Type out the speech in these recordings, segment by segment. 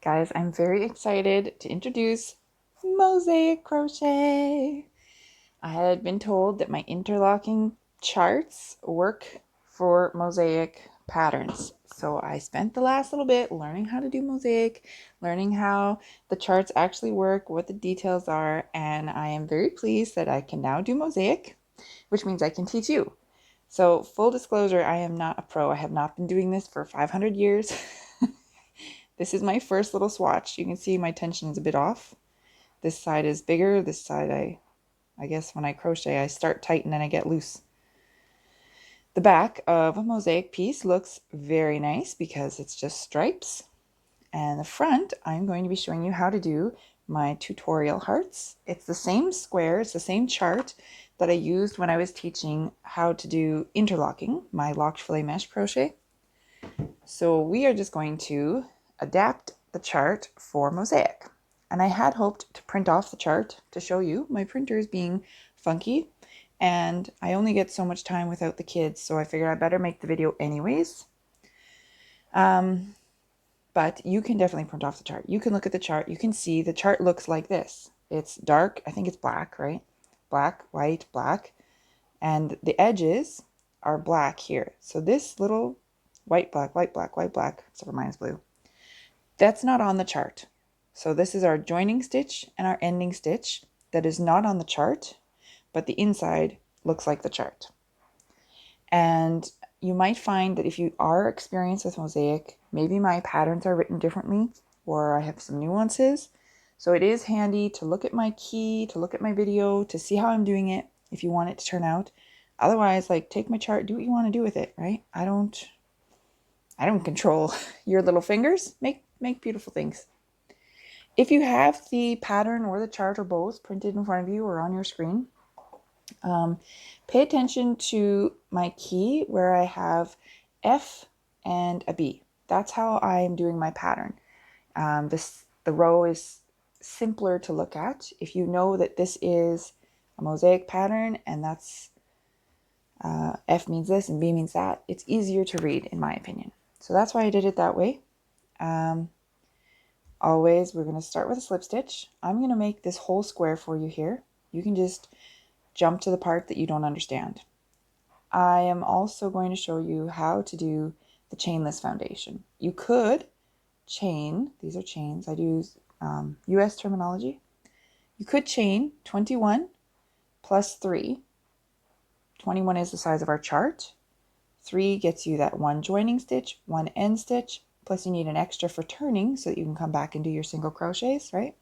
Guys, I'm very excited to introduce Mosaic Crochet. I had been told that my interlocking charts work for mosaic patterns. So I spent the last little bit learning how to do mosaic, learning how the charts actually work, what the details are, and I am very pleased that I can now do mosaic, which means I can teach you. So full disclosure, I am not a pro. I have not been doing this for 500 years. This is my first little swatch. You can see my tension is a bit off. This side is bigger. This side, I guess when I crochet, I start tight and then I get loose. The back of a mosaic piece looks very nice because it's just stripes. And the front, I'm going to be showing you how to do my tutorial hearts. It's the same square, it's the same chart that I used when I was teaching how to do interlocking, my locked filet mesh crochet. So we are just going to adapt the chart for mosaic. And I had hoped to print off the chart to show you. My printer is being funky and I only get so much time without the kids, so I figured I better make the video anyways. But you can definitely print off the chart. You can look at the chart. You can see the chart looks like this. It's dark. I think it's black, right? Black, white, black. And the edges are black here. So this little white, black, white, black, white, black, except for mine is blue. That's not on the chart. So this is our joining stitch and our ending stitch that is not on the chart, but the inside looks like the chart. And you might find that if you are experienced with mosaic, maybe my patterns are written differently or I have some nuances. So it is handy to look at my key, to look at my video, to see how I'm doing it if you want it to turn out. Otherwise, like, take my chart, do what you want to do with it, right? I don't control your little fingers. Make beautiful things. If you have the pattern or the chart or both printed in front of you or on your screen, pay attention to my key where I have F and a B. That's how I'm doing my pattern. The row is simpler to look at. If you know that this is a mosaic pattern and that's F means this and B means that, it's easier to read in my opinion. So that's why I did it that way. Always, we're going to start with a slip stitch. I'm going to make this whole square for you here. You can just jump to the part that you don't understand. I am also going to show you how to do the chainless foundation. You could chain, these are chains, I use US terminology. You could chain 21 plus 3. 21 is the size of our chart. 3 gets you that one joining stitch, one end stitch, plus you need an extra for turning so that you can come back and do your single crochets, right?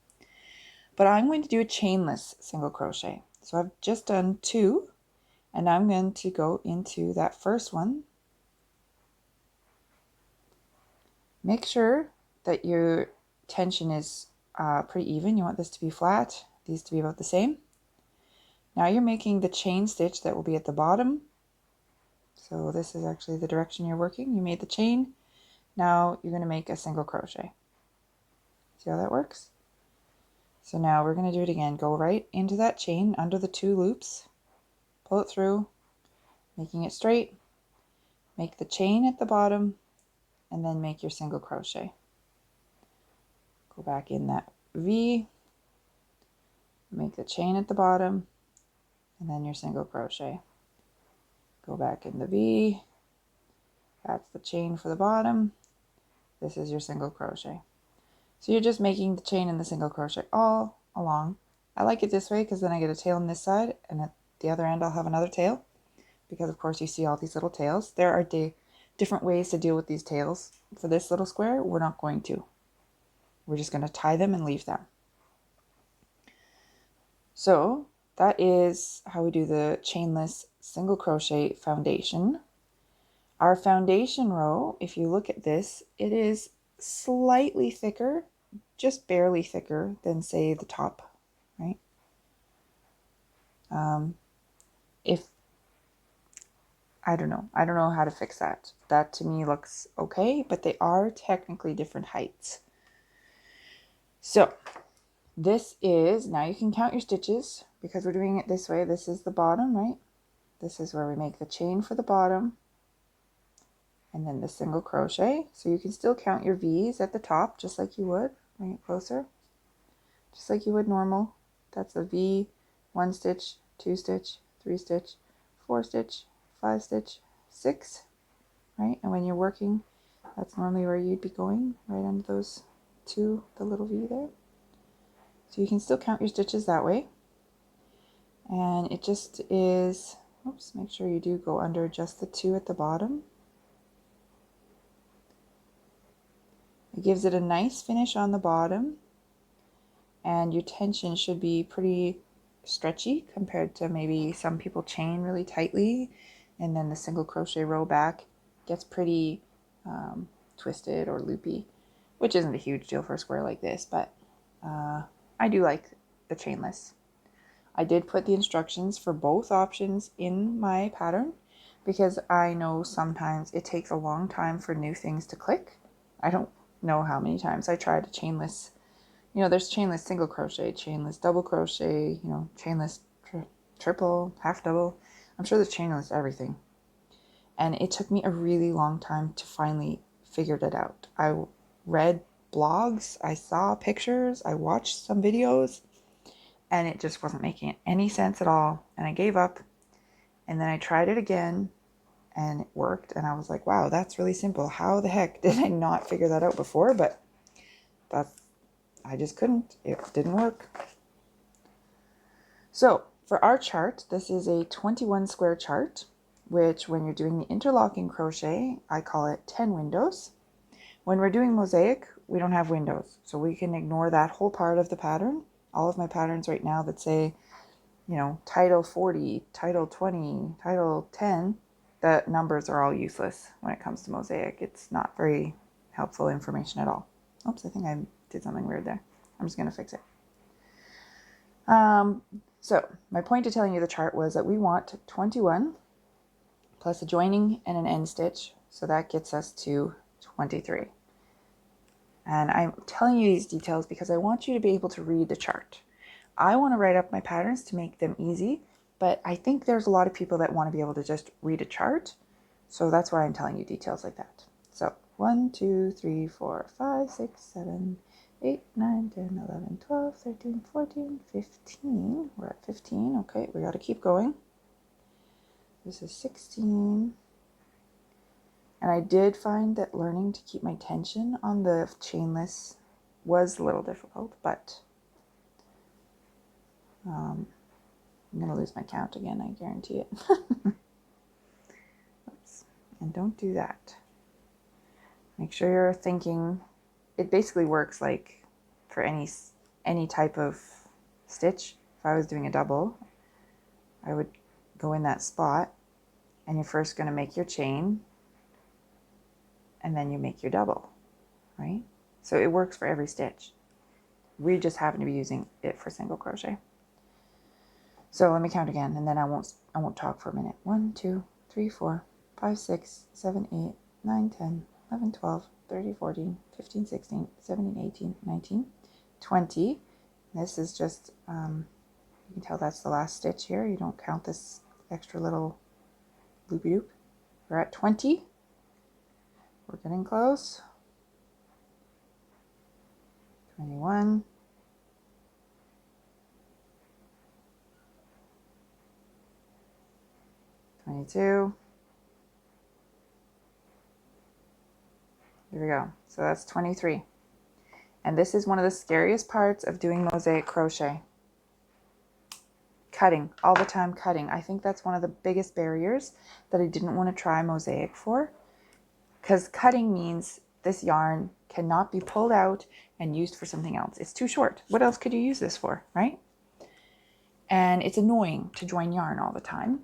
But I'm going to do a chainless single crochet. So I've just done 2, and I'm going to go into that first one. Make sure that your tension is pretty even. You want this to be flat, these to be about the same. Now you're making the chain stitch that will be at the bottom. So this is actually the direction you're working. You made the chain. Now you're going to make a single crochet. See how that works? So now we're going to do it again. Go right into that chain under the 2 loops, pull it through, making it straight, make the chain at the bottom, and then make your single crochet. Go back in that V, make the chain at the bottom, and then your single crochet. Go back in the V, that's the chain for the bottom, this is your single crochet. So you're just making the chain and the single crochet all along. I like it this way because then I get a tail on this side, and at the other end I'll have another tail, because of course you see all these little tails. There are different ways to deal with these tails. For this little square, we're not going to. We're just going to tie them and leave them. So that is how we do the chainless single crochet foundation. Our foundation row, if you look at this, it is slightly thicker, just barely thicker than, say, the top, right? If I don't know how to fix that. That to me looks okay, but they are technically different heights. So this is, now you can count your stitches because we're doing it this way. This is the bottom, right? This is where we make the chain for the bottom. and then the single crochet. So you can still count your V's at the top, just like you would. Bring it closer. Just like you would normal. That's a V, 1 stitch, 2 stitch, 3 stitch, 4 stitch, 5 stitch, 6, right? And when you're working, that's normally where you'd be going, right under those two, the little V there. So you can still count your stitches that way. And it just is, oops, make sure you do go under just the 2 at the bottom. It gives it a nice finish on the bottom, and your tension should be pretty stretchy compared to maybe some people chain really tightly, and then the single crochet row back gets pretty twisted or loopy, which isn't a huge deal for a square like this, but I do like the chainless. I did put the instructions for both options in my pattern because I know sometimes it takes a long time for new things to click. I don't know how many times I tried a chainless, you know, there's chainless single crochet, chainless double crochet, you know, chainless triple, half double. I'm sure there's chainless everything. And it took me a really long time to finally figure it out. I read blogs, I saw pictures, I watched some videos, and it just wasn't making any sense at all. And I gave up, and then I tried it again, and it worked. And I was like, wow, that's really simple. How the heck did I not figure that out before? But I just couldn't. It didn't work. So for our chart, this is a 21 square chart, which when you're doing the interlocking crochet, I call it 10 windows. When we're doing mosaic, we don't have windows, so we can ignore that whole part of the pattern. All of my patterns right now that say, you know, title 40, title 20, title 10, the numbers are all useless when it comes to mosaic. It's not very helpful information at all. Oops, I think I did something weird there. I'm just going to fix it. So my point to telling you the chart was that we want 21 plus a joining and an end stitch. So that gets us to 23. And I'm telling you these details because I want you to be able to read the chart. I want to write up my patterns to make them easy, but I think there's a lot of people that want to be able to just read a chart. So that's why I'm telling you details like that. So 1, 2, 3, 4, 5, 6, 7, 8, 9, 10, 11, 12, 13, 14, 15. We're at 15. Okay, we got to keep going. This is 16. And I did find that learning to keep my tension on the chainless was a little difficult, but I'm going to lose my count again, I guarantee it. Oops. And don't do that. Make sure you're thinking, it basically works like for any type of stitch. If I was doing a double, I would go in that spot, and you're first going to make your chain, and then you make your double, right? So it works for every stitch. We just happen to be using it for single crochet. So let me count again, and then I won't talk for a minute. 1, 2, 3, 4, 5, 6, 7, 8, 9, 10, 11, 12, 13, 14, 15, 16, 17, 18, 19, 20. This is just, you can tell that's the last stitch here. You don't count this extra little loopy-doop. We're at 20. We're getting close. 21. 22. Here we go. So that's 23. And this is one of the scariest parts of doing mosaic crochet. Cutting, all the time cutting. I think that's one of the biggest barriers that I didn't want to try mosaic for. Because cutting means this yarn cannot be pulled out and used for something else. It's too short. What else could you use this for, right? And it's annoying to join yarn all the time,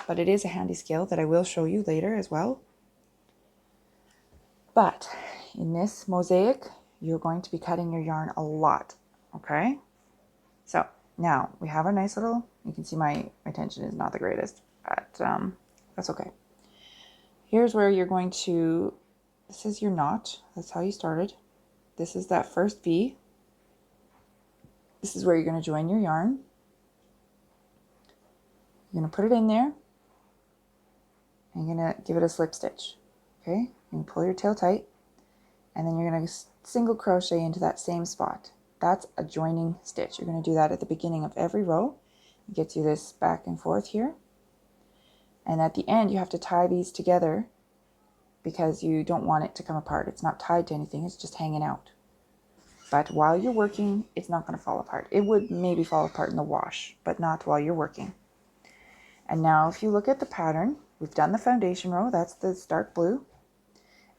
but it is a handy skill that I will show you later as well. But in this mosaic, you're going to be cutting your yarn a lot, okay? So now we have a nice little, you can see my tension is not the greatest, but that's okay. Here's where you're going to, this is your knot, that's how you started. This is that first V. This is where you're going to join your yarn. You're going to put it in there, and you're going to give it a slip stitch. Okay, you pull your tail tight, and then you're going to single crochet into that same spot. That's a joining stitch. You're going to do that at the beginning of every row. It gets you this back and forth here. And at the end, you have to tie these together because you don't want it to come apart. It's not tied to anything, it's just hanging out. But while you're working, it's not going to fall apart. It would maybe fall apart in the wash, but not while you're working. And now if you look at the pattern, we've done the foundation row, that's this dark blue.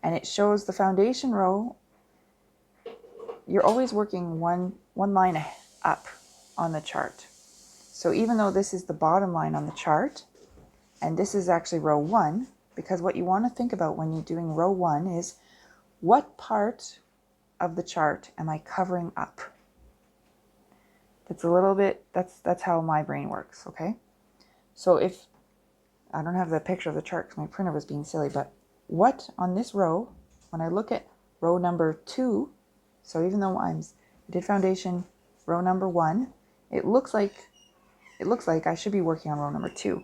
And it shows the foundation row, you're always working one line up on the chart. So even though this is the bottom line on the chart, and this is actually row 1, because what you want to think about when you're doing row 1 is what part of the chart am I covering up? It's a little bit, that's how my brain works, okay? So if, I don't have the picture of the chart because my printer was being silly, but what on this row, when I look at row number 2, so even though I did foundation row number 1, it looks like I should be working on row number 2.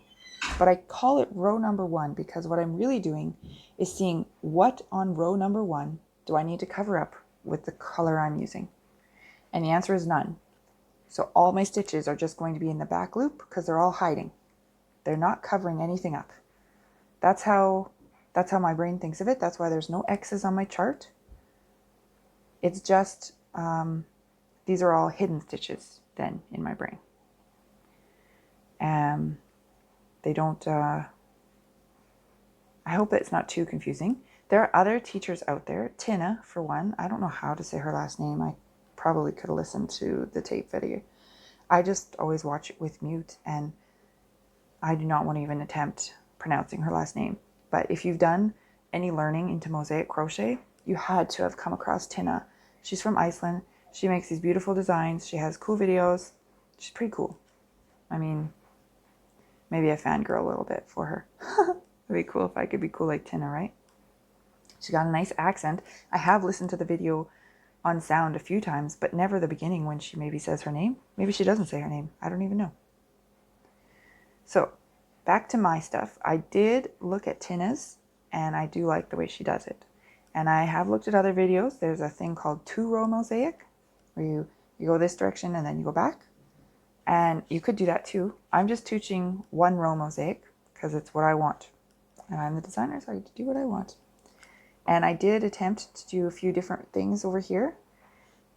But I call it row number 1 because what I'm really doing is seeing what on row number 1 do I need to cover up with the color I'm using. And the answer is none. So all my stitches are just going to be in the back loop because they're all hiding. They're not covering anything up. That's how my brain thinks of it. That's why there's no X's on my chart. It's just, these are all hidden stitches then in my brain. They don't, I hope it's not too confusing. There are other teachers out there, Tina for one. I don't know how to say her last name. I probably could have listened to the tape video. I just always watch it with mute, and I do not want to even attempt pronouncing her last name. But if you've done any learning into Mosaic Crochet, you had to have come across Tina. She's from Iceland. She makes these beautiful designs. She has cool videos. She's pretty cool. I mean, maybe I fangirl a little bit for her. It'd be cool if I could be cool like Tina, right? She's got a nice accent. I have listened to the video on sound a few times, but never the beginning when she maybe says her name. Maybe she doesn't say her name. I don't even know. So back to my stuff. I did look at Tina's, and I do like the way she does it. And I have looked at other videos. There's a thing called 2-row mosaic, where you go this direction and then you go back. And you could do that too. I'm just teaching 1-row mosaic because it's what I want. And I'm the designer, so I get to do what I want. And I did attempt to do a few different things over here.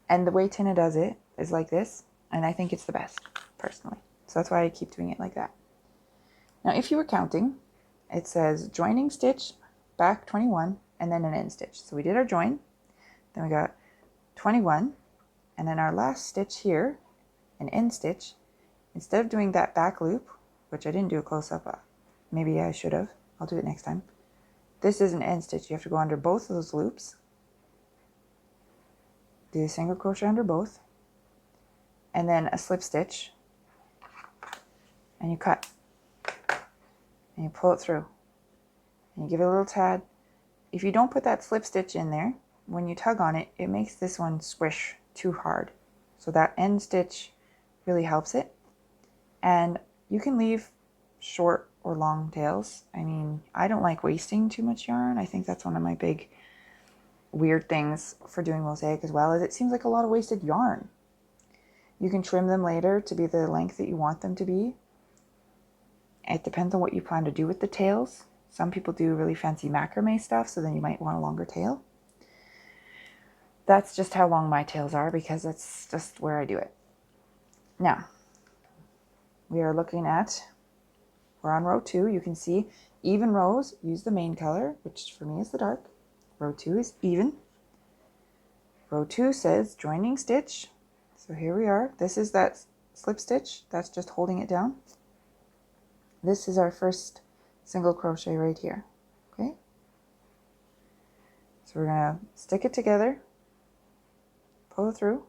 And the way Tina does it is like this. And I think it's the best, personally. So that's why I keep doing it like that. Now, if you were counting, it says joining stitch, back 21, and then an end stitch. So we did our join. Then we got 21. And then our last stitch here, an end stitch. Instead of doing that back loop, which I didn't do a close-up of, maybe I should have. I'll do it next time. This is an end stitch. You have to go under both of those loops. Do a single crochet under both. And then a slip stitch. And you cut. And you pull it through. And you give it a little tad. If you don't put that slip stitch in there, when you tug on it, it makes this one squish too hard. So that end stitch really helps it. And you can leave short or long tails. I mean, I don't like wasting too much yarn. I think that's one of my big weird things for doing mosaic as well, is it seems like a lot of wasted yarn. You can trim them later to be the length that you want them to be. It depends on what you plan to do with the tails. Some people do really fancy macrame stuff, so then you might want a longer tail. That's just how long my tails are because that's just where I do it. Now, we are looking at, we're on row 2. You can see even rows use the main color, which for me is the dark. Row 2 is even. Row 2 says joining stitch. So here we are. This is that slip stitch. That's just holding it down. This is our first single crochet right here. Okay. So we're going to stick it together, pull it through.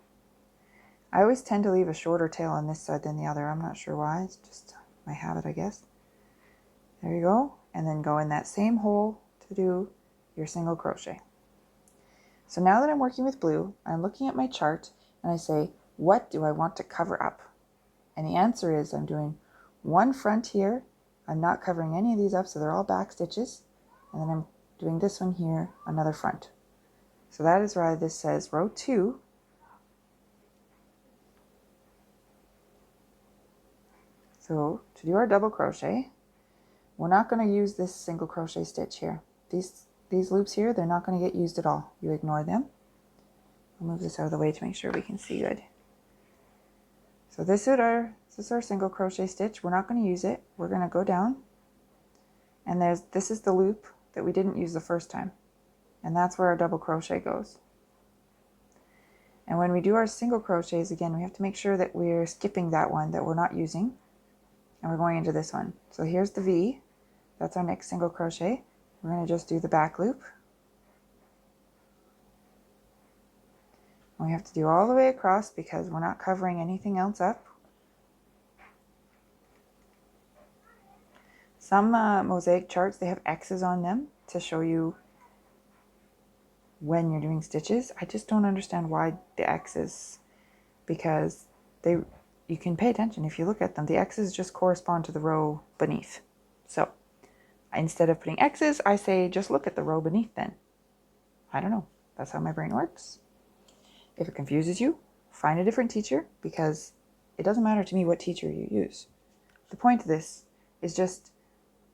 I always tend to leave a shorter tail on this side than the other. I'm not sure why. It's just my habit, I guess. There you go. And then go in that same hole to do your single crochet. So now that I'm working with blue, I'm looking at my chart and I say, what do I want to cover up? And the answer is I'm doing one front here. I'm not covering any of these up, so they're all back stitches. And then I'm doing this one here, another front. So that is why this says row 2. So to do our double crochet, we're not going to use this single crochet stitch here. These loops here, they're not going to get used at all. You ignore them. I'll move this out of the way to make sure we can see good. So this is our single crochet stitch. We're not going to use it. We're going to go down, and this is the loop that we didn't use the first time, and that's where our double crochet goes. And when we do our single crochets, again, we have to make sure that we're skipping that one that we're not using, and we're going into this one. So here's the V. That's our next single crochet. We're going to just do the back loop. And we have to do all the way across because we're not covering anything else up. Some mosaic charts, they have X's on them to show you when you're doing stitches. I just don't understand why the X's, because you can pay attention if you look at them. The X's just correspond to the row beneath. So instead of putting X's, I say just look at the row beneath then. I don't know. That's how my brain works. If it confuses you, find a different teacher, because it doesn't matter to me what teacher you use. The point of this is just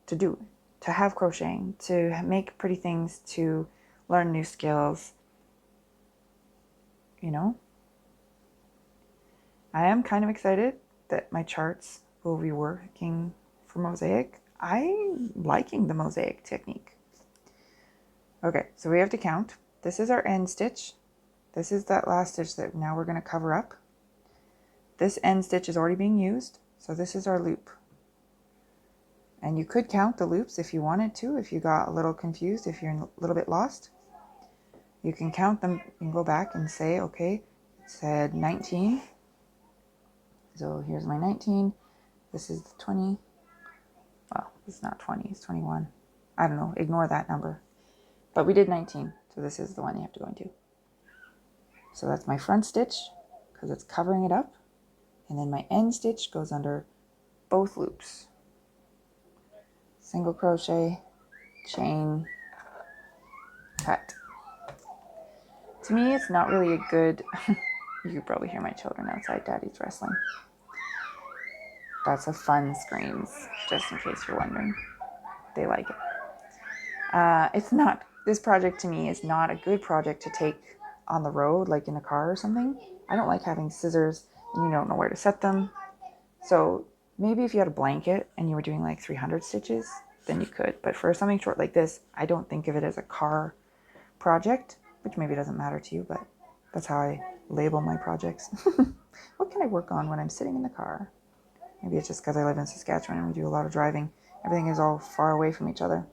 to have crocheting, to make pretty things, to learn new skills. You know? I am kind of excited that my charts will be working for Mosaic. I'm liking the Mosaic technique. Okay, so we have to count. This is our end stitch. This is that last stitch that now we're going to cover up. This end stitch is already being used, so this is our loop. And you could count the loops if you wanted to, if you got a little confused, if you're a little bit lost. You can count them and go back and say, okay, it said 19. So here's my 19. This is 20. Well, it's not 20, it's 21. I don't know, ignore that number. But we did 19, so this is the one you have to go into. So that's my front stitch, because it's covering it up. And then my end stitch goes under both loops. Single crochet, chain, cut. To me, it's not really a good... You can probably hear my children outside. Daddy's wrestling. That's a fun screams, just in case you're wondering. They like it. It's not... This project to me is not a good project to take on the road, like in a car or something. I don't like having scissors and you don't know where to set them. So maybe if you had a blanket and you were doing like 300 stitches, then you could. But for something short like this, I don't think of it as a car project, which maybe doesn't matter to you, but that's how I label my projects. What can I work on when I'm sitting in the car? Maybe it's just because I live in Saskatchewan and we do a lot of driving. Everything is all far away from each other.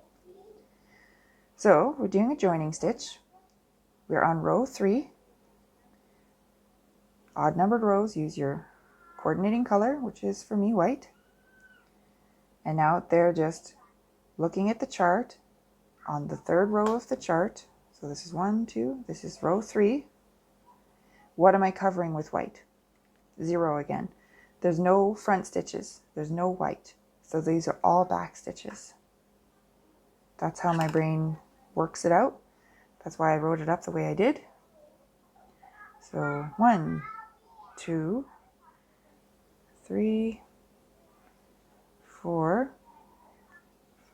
So we're doing a joining stitch. We're on row 3. Odd numbered rows, use your coordinating color, which is for me white. And now they're just looking at the chart on the 3rd row of the chart. So this is 1, 2, this is row 3. What am I covering with white? 0 again. There's no front stitches. There's no white. So these are all back stitches. That's how my brain works it out. That's why I wrote it up the way I did. So 1, 2, 3, 4,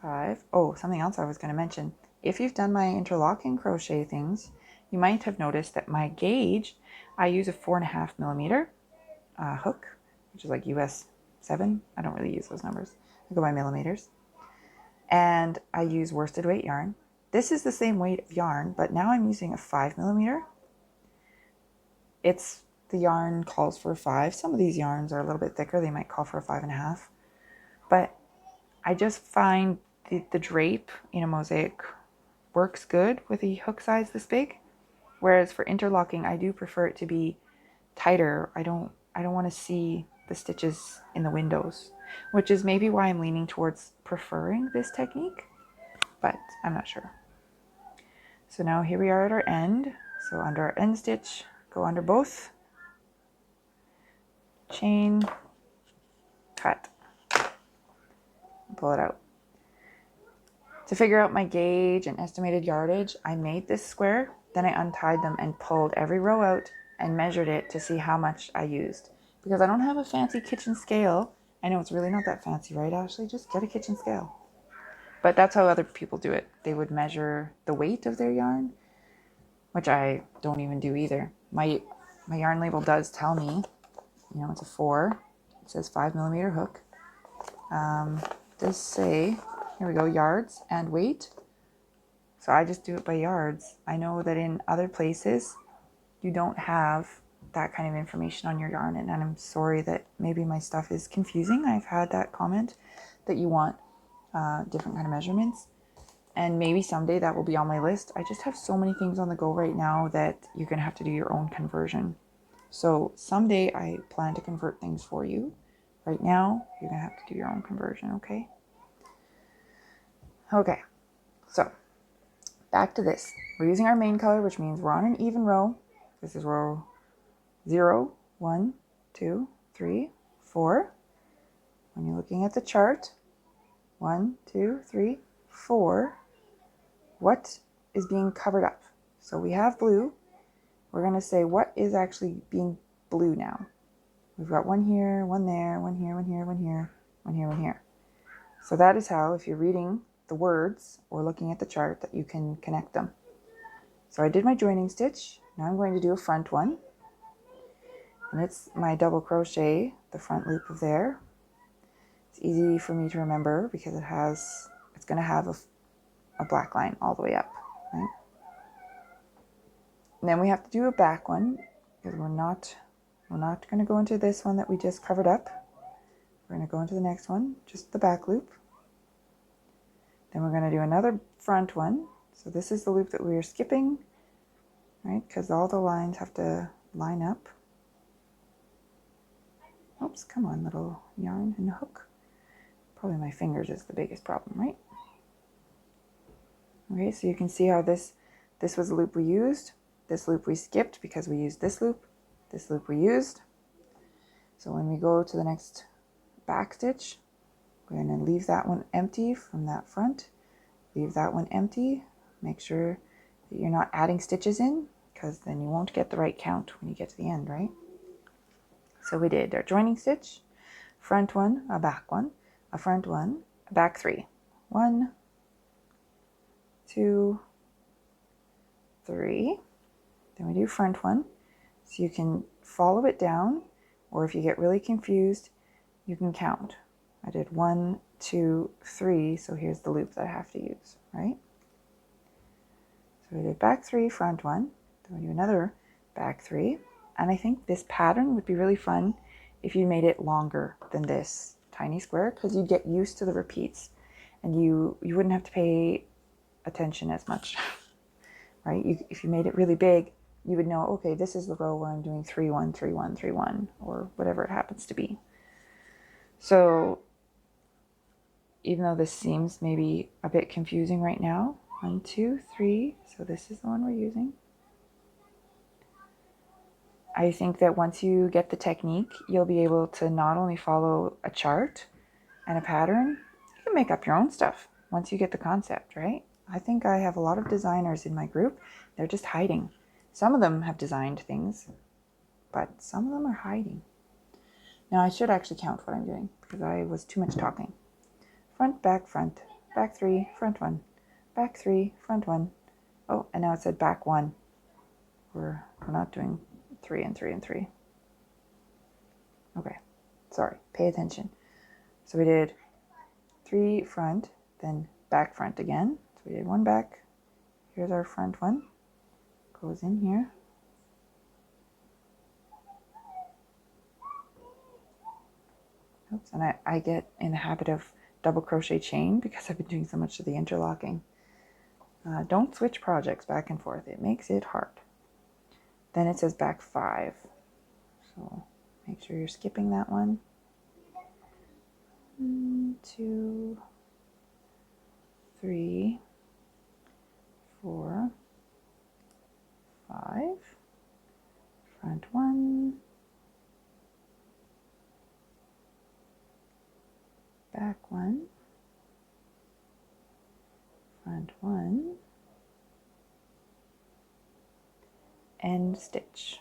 5. Oh, something else I was going to mention. If you've done my interlocking crochet things, you might have noticed that my gauge, I use a 4.5mm hook, which is like US 7. I don't really use those numbers. I go by millimeters. And I use worsted weight yarn. This is the same weight of yarn, but now I'm using a 5mm. The yarn calls for a 5. Some of these yarns are a little bit thicker. They might call for a 5.5. But I just find the drape in a mosaic works good with a hook size this big. Whereas for interlocking, I do prefer it to be tighter. I don't want to see the stitches in the windows, which is maybe why I'm leaning towards preferring this technique, but I'm not sure. So now here we are at our end. So under our end stitch, go under both, chain, cut, pull it out. To figure out my gauge and estimated yardage, I made this square, then I untied them and pulled every row out and measured it to see how much I used. Because I don't have a fancy kitchen scale. I know it's really not that fancy, right, Ashley? Just get a kitchen scale. But that's how other people do it. They would measure the weight of their yarn, which I don't even do either. My yarn label does tell me, you know, it's a 4. It says 5mm hook. It does say, here we go, yards and weight. So I just do it by yards. I know that in other places, you don't have that kind of information on your yarn, and I'm sorry that maybe my stuff is confusing. I've had that comment that you want different kind of measurements, and maybe someday that will be on my list. I just have so many things on the go right now that you're going to have to do your own conversion. So someday I plan to convert things for you. Right now, you're going to have to do your own conversion, okay? Okay, so back to this. We're using our main color, which means we're on an even row. This is row 0, 1, 2, 3, 4. When you're looking at the chart, 1, 2, 3, 4. What is being covered up? So we have blue. We're going to say what is actually being blue now. We've got one here, one there, one here, one here, one here, one here, one here. So that is how, if you're reading the words or looking at the chart, that you can connect them. So I did my joining stitch. Now I'm going to do a front one. And it's my double crochet, the front loop of there. It's easy for me to remember because it's going to have a black line all the way up, right? And then we have to do a back one because we're not going to go into this one that we just covered up. We're going to go into the next one, just the back loop. Then we're going to do another front one. So this is the loop that we are skipping, right? Because all the lines have to line up. Oops, come on, little yarn and hook. Probably my fingers is the biggest problem, right? Okay, so you can see how this was the loop we used. This loop we skipped because we used this loop. This loop we used. So when we go to the next back stitch, we're going to leave that one empty from that front. Leave that one empty. Make sure that you're not adding stitches in, because then you won't get the right count when you get to the end, right? So we did our joining stitch, front one, a back one, a front one, a back 3. 1, 2, 3. Then we do front one. So you can follow it down, or if you get really confused, you can count. I did 1, 2, 3, so here's the loop that I have to use, right? So we did back 3, front one, then we do another back 3, and I think this pattern would be really fun if you made it longer than this tiny square, because you'd get used to the repeats, and you wouldn't have to pay attention as much, right? If you made it really big, you would know, okay, this is the row where I'm doing 3, 1, 3, 1, 3, 1, or whatever it happens to be. So even though this seems maybe a bit confusing right now, 1, 2, 3, so this is the one we're using. I think that once you get the technique, you'll be able to not only follow a chart and a pattern, you can make up your own stuff once you get the concept, right? I think I have a lot of designers in my group. They're just hiding. Some of them have designed things, but some of them are hiding. Now I should actually count what I'm doing because I was too much talking. Front, back 3, front 1, back 3, front 1. Oh, and now it said back 1. We're not doing 3 and 3 and 3. Okay, sorry, pay attention. So we did 3 front, then back front again. So we did 1 back. Here's our front one. Goes in here. Oops, and I get in the habit of double crochet chain because I've been doing so much of the interlocking. Don't switch projects back and forth. It makes it hard. Then it says back 5. So make sure you're skipping that one. 1, 2, 3, 4, 5. Front 1. Back 1. end stitch.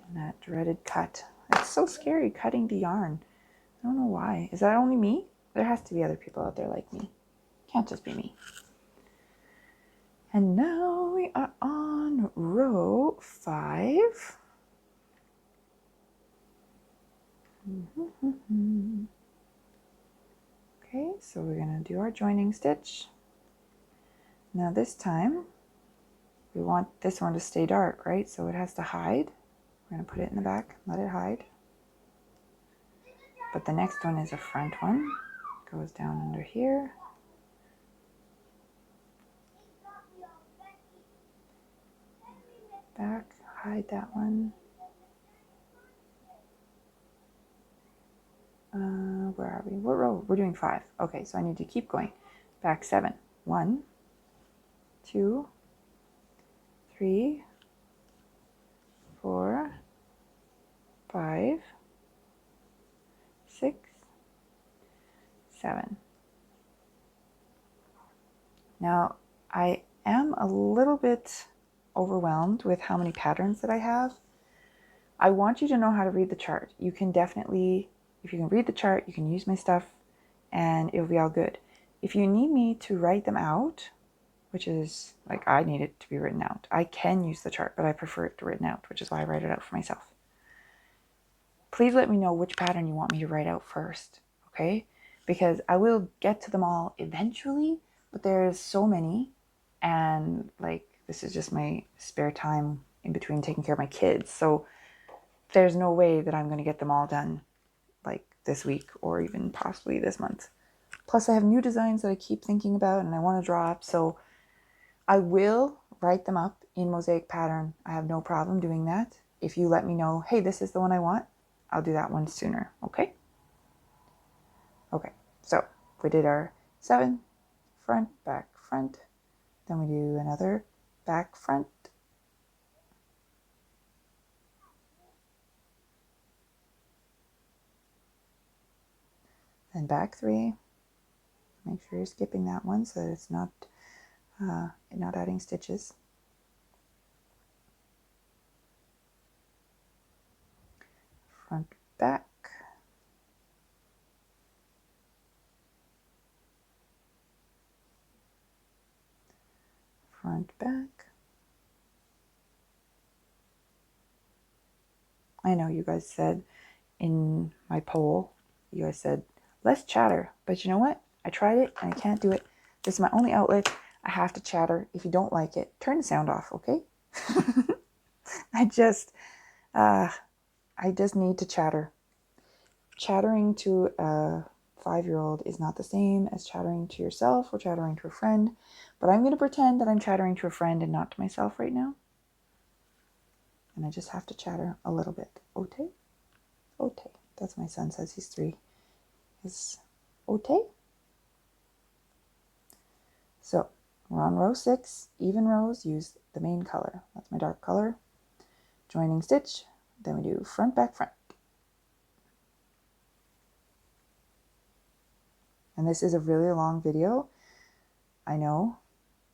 And that dreaded cut. It's so scary cutting the yarn. I don't know why. Is that only me? There has to be other people out there like me. Can't just be me. And now we are on row 5. Okay, so we're going to do our joining stitch. Now this time, we want this one to stay dark, right? So it has to hide. We're going to put it in the back, let it hide. But the next one is a front one. Goes down under here. Back, hide that one. Where are we? What row? We're doing 5. Okay, so I need to keep going. Back 7. 1, 2, 3, 4, 5, 6, 7. Now, I am a little bit overwhelmed with how many patterns that I have. I want you to know how to read the chart. You can definitely, if you can read the chart, you can use my stuff and it'll be all good. If you need me to write them out, which is like I need it to be written out, I can use the chart, but I prefer it written out, which is why I write it out for myself. Please let me know which pattern you want me to write out first, okay? Because I will get to them all eventually, but there's so many, and like this is just my spare time in between taking care of my kids, so there's no way that I'm going to get them all done like this week or even possibly this month. Plus I have new designs that I keep thinking about and I want to draw up, so I will write them up in Mosaic pattern. I have no problem doing that. If you let me know, hey, this is the one I want, I'll do that one sooner, okay? Okay, so we did our 7, front, back, front. Then we do another back, front. Then back 3. Make sure you're skipping that one so that it's not adding stitches. Front, back. Front, back. I know you guys said in my poll, you guys said, less chatter. But you know what? I tried it and I can't do it. This is my only outlet. I have to chatter. If you don't like it, turn the sound off, okay? I just need to chatter. Chattering to a 5-year-old is not the same as chattering to yourself or chattering to a friend. But I'm going to pretend that I'm chattering to a friend and not to myself right now. And I just have to chatter a little bit. Ote? Ote. That's my son says, he's 3. Is ote? So we're on row 6. Even rows, use the main color. That's my dark color. Joining stitch. Then we do front, back, front. And this is a really long video. I know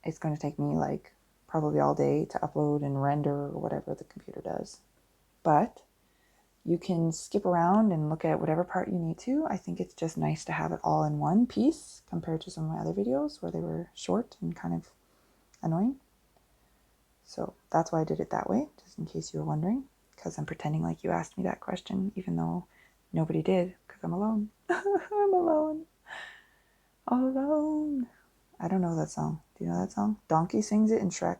it's going to take me like probably all day to upload and render or whatever the computer does. But you can skip around and look at whatever part you need to. I think it's just nice to have it all in one piece compared to some of my other videos where they were short and kind of annoying. So that's why I did it that way, just in case you were wondering, because I'm pretending like you asked me that question, even though nobody did, because I'm alone. I'm alone. All alone. I don't know that song. Do you know that song? Donkey sings it in Shrek.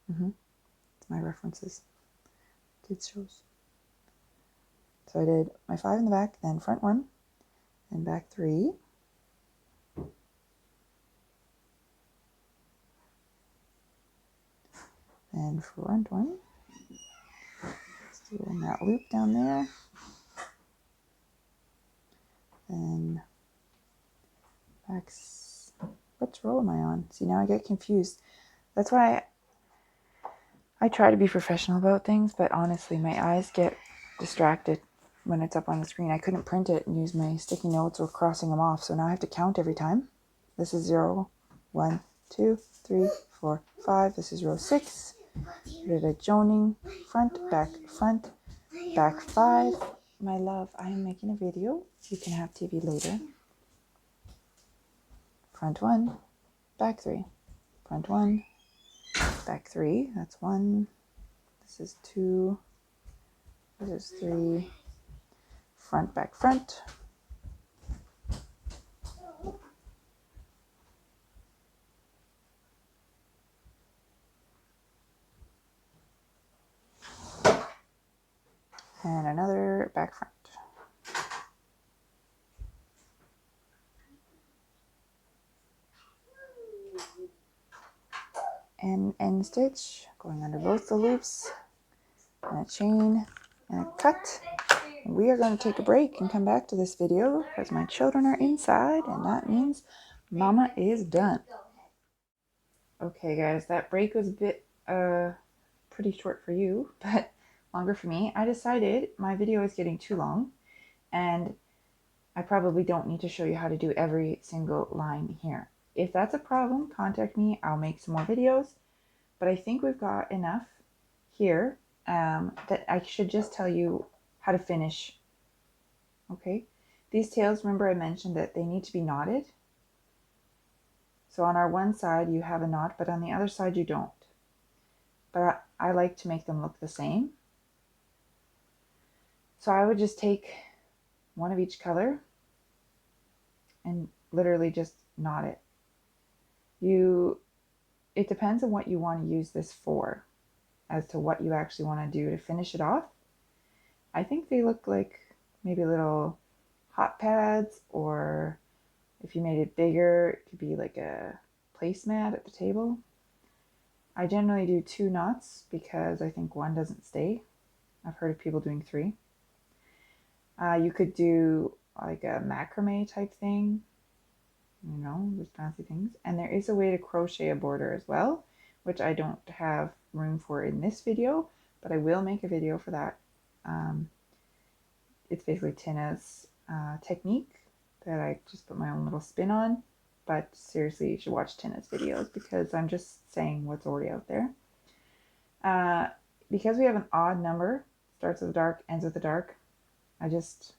It's my references. Kids shows. So I did my 5 in the back, then front 1, and back 3. And front 1. Just doing that loop down there. Then back. What row am I on? See, now I get confused. That's why I try to be professional about things, but honestly, my eyes get distracted when it's up on the screen. I couldn't print it and use my sticky notes or crossing them off, so now I have to count every time. This is 0, 1, 2, 3, 4, 5. This is row 6. With a joining, front, back, 5. My love, I am making a video. You can have TV later. Front 1, back 3. Front 1, back 3. That's 1. This is 2. This is 3. Front, back, front. And another back, front. And end stitch, going under both the loops, and a chain, and a cut. We are going to take a break and come back to this video because my children are inside, and that means Mama is done. Okay guys, that break was a bit pretty short for you, but longer for me. I decided my video is getting too long, and I probably don't need to show you how to do every single line here. If that's a problem, contact me. I'll make some more videos, but I think we've got enough here that I should just tell you how to finish. Okay, these tails, remember I mentioned that they need to be knotted. So on our one side you have a knot, but on the other side you don't. But I like to make them look the same. So I would just take one of each color and literally just knot it. It depends on what you want to use this for, as to what you actually want to do to finish it off. I think they look like maybe little hot pads, or if you made it bigger, it could be like a placemat at the table. I generally do 2 knots because I think 1 doesn't stay. I've heard of people doing 3. You could do like a macrame type thing, you know, those fancy things. And there is a way to crochet a border as well, which I don't have room for in this video, but I will make a video for that. It's basically Tina's technique that I just put my own little spin on. But seriously, you should watch Tina's videos because I'm just saying what's already out there. Because we have an odd number, starts with a dark, ends with a dark, I just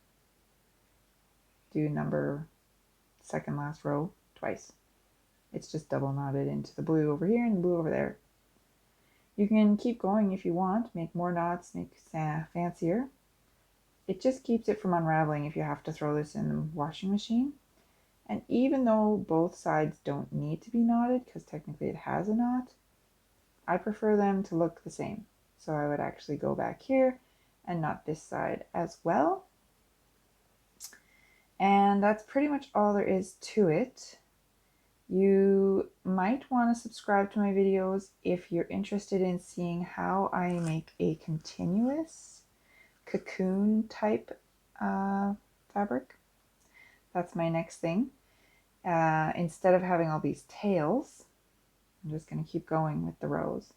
do number second last row twice. It's just double knotted into the blue over here and the blue over there. You can keep going if you want, make more knots, make fancier. It just keeps it from unraveling if you have to throw this in the washing machine. And even though both sides don't need to be knotted, because technically it has a knot, I prefer them to look the same. So I would actually go back here and knot this side as well. And that's pretty much all there is to it. You might want to subscribe to my videos if you're interested in seeing how I make a continuous cocoon type fabric. That's my next thing. Instead of having all these tails, I'm just going to keep going with the rows,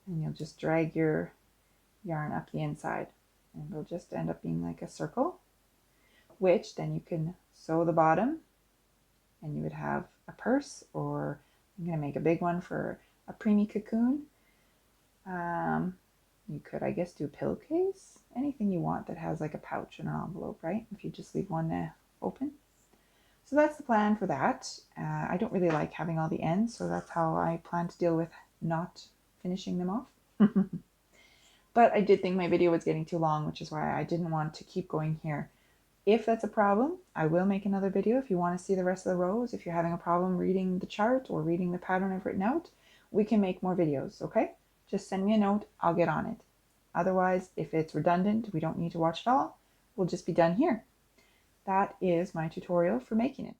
and you'll just drag your yarn up the inside, and it'll just end up being like a circle, which then you can sew the bottom, and you would have a purse, or I'm going to make a big one for a preemie cocoon. You could, I guess, do a pillowcase, anything you want that has like a pouch and an envelope, right? If you just leave one open. So that's the plan for that. I don't really like having all the ends, so that's how I plan to deal with not finishing them off. But I did think my video was getting too long, which is why I didn't want to keep going here. If that's a problem, I will make another video. If you want to see the rest of the rows, if you're having a problem reading the chart or reading the pattern I've written out, we can make more videos, okay? Just send me a note, I'll get on it. Otherwise, if it's redundant, we don't need to watch it all, we'll just be done here. That is my tutorial for making it.